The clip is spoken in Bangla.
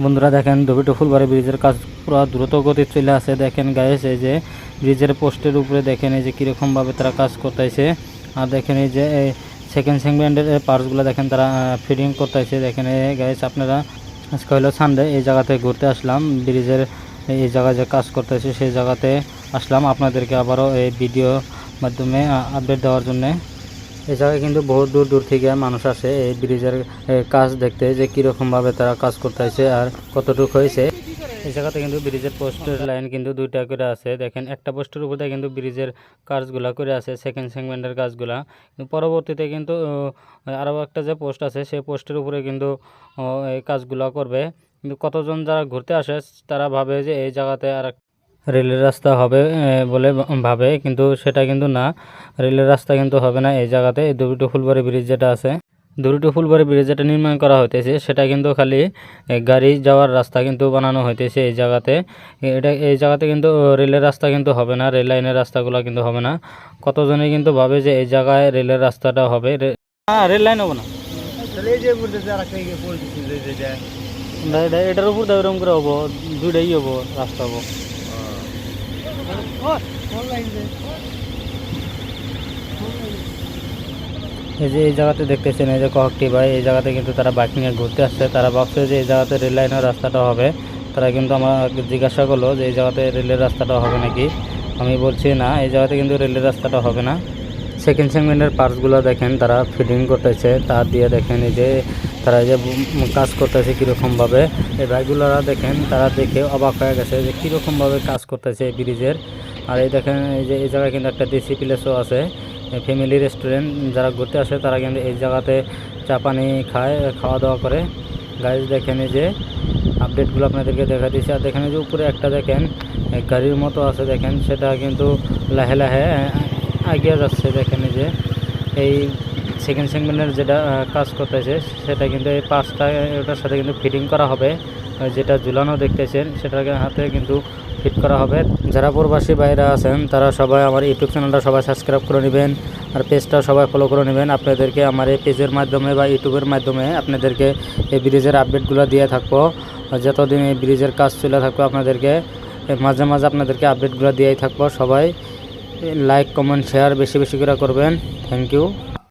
বন্ধুরা দেখেন ডুবিটো ফুলবাড়ি ব্রিজের কাজ পুরো দ্রুত গতি চলে আসে। দেখেন গাইস এই যে ব্রিজের পোস্টের উপরে দেখেন এই যে কীরকমভাবে তারা কাজ করতেছে। আর দেখেন এই যে সেকেন্ড সেগমেন্টের পার্টসগুলো দেখেন তারা ফিটিং করতেছে। দেখেন গাইস আপনারা আজকে হলো সানডে, এই জায়গাতে ঘুরতে আসলাম। ব্রিজের এই জায়গায় যে কাজ করতেছে সেই জায়গাতে আসলাম আপনাদেরকে আবারও এই ভিডিও মাধ্যমে আপডেট দেওয়ার জন্যে। এই জায়গায় কিন্তু বহু দূর দূর থেকে মানুষ আসে এই ব্রিজের কাজ দেখতে, যে কীরকমভাবে তারা কাজ করতেছে আর কতটুকু হয়েছে। এই জায়গাতে কিন্তু ব্রিজের পোস্টের লাইন কিন্তু দুইটা করে আছে। দেখেন একটা পোস্টের উপরে কিন্তু ব্রিজের কাজগুলা করে আছে, সেকেন্ড সেগমেন্টের কাজগুলা। পরবর্তীতে কিন্তু আরও একটা যে পোস্ট আছে সেই পোস্টের উপরে কিন্তু এই কাজগুলা করবে। কিন্তু কতজন যারা ঘুরতে আসে তারা ভাবে যে এই জায়গাতে আর রেলের রাস্তা হবে বলে ভাবে, কিন্তু সেটা কিন্তু না, রেলের রাস্তা কিন্তু হবে না এই জায়গাতে। এই দুটো ফুলবাড়ি ব্রিজ যেটা আছে, দুটো ফুলবাড়ি ব্রিজ যেটা নির্মাণ করা হইতেছে সেটা কিন্তু খালি গাড়ি যাওয়ার রাস্তা কিন্তু বানানো হইতেছে এই জায়গাতে। এই জায়গাতে কিন্তু রেলের রাস্তা কিন্তু হবে না, রেল লাইনের রাস্তাগুলো কিন্তু হবে না। কতজনে কিন্তু ভাবে যে এই জায়গায় রেলের রাস্তাটা হবে, রেল লাইন হবে না, এটার উপর এরকম করে হবো, দুইটাই হবো, রাস্তা হবো। এই যে এই জায়গাতে দেখতেছেন এই যে কয়েকটি ভাই এই জায়গাতে কিন্তু তারা বাইক নিয়ে ঘুরতে আসছে। তারা ভাবছে যে এই জায়গাতে রেল লাইনের রাস্তাটা হবে। তারা কিন্তু আমাকে জিজ্ঞাসা করলো যে এই জায়গাতে রেলের রাস্তাটা হবে নাকি। আমি বলছি না, এই জায়গাতে কিন্তু রেলের রাস্তাটা হবে না। সেকেন্ড সেগমেন্টের পার্টসগুলো দেখেন তারা ফিটিং করতেছে তার দিয়ে। দেখেন এই যে তারা যে কাজ করতেছে কীরকমভাবে, এই ভাইগুলোরা দেখেন তারা দেখে অবাক হয়ে গেছে যে কীরকমভাবে কাজ করতেছে এই ব্রিজের। আর এই দেখেন এই যে এই জায়গায় কিন্তু একটা দেশি প্লেসও আছে, ফ্যামিলি রেস্টুরেন্ট। যারা ঘুরতে আসে তারা কিন্তু এই জায়গাতে চা পানি খায়, খাওয়া দাওয়া করে। গাইজ দেখেন এই যে আপডেটগুলো আপনাদেরকে দেখা দিয়েছে। আর দেখেন যে উপরে একটা দেখেন গাড়ির মতো আছে, দেখেন সেটা কিন্তু লাহে লাহে এগিয়ে যাচ্ছে। দেখেন এই যে এই সেকেন্ড সেগমেন্টের যেটা কাজ করতেছে সেটা কিন্তু এই পাঁচটা ওটার সাথে কিন্তু ফিটিং করা হবে। যেটা ঝুলানো দেখতেছেন সেটাকে হাতে কিন্তু ফিট করা হবে। যারা প্রবাসী বাইরে আছেন তারা সবাই আমার ইউটিউব চ্যানেলটা সবাই সাবস্ক্রাইব করে নেবেন, আর পেজটা সবাই ফলো করে নেবেন। আপনাদেরকে আমার এই পেজের মাধ্যমে বা ইউটিউবের মাধ্যমে আপনাদেরকে এই ব্রিজের আপডেটগুলো দিয়ে থাকবো। যতদিন এই ব্রিজের কাজ চলে থাকবে আপনাদেরকে মাঝে মাঝে আপনাদেরকে আপডেটগুলো দিয়েই থাকবো। সবাই লাইক কমেন্ট শেয়ার বেশি বেশি করে করবেন। Thank you.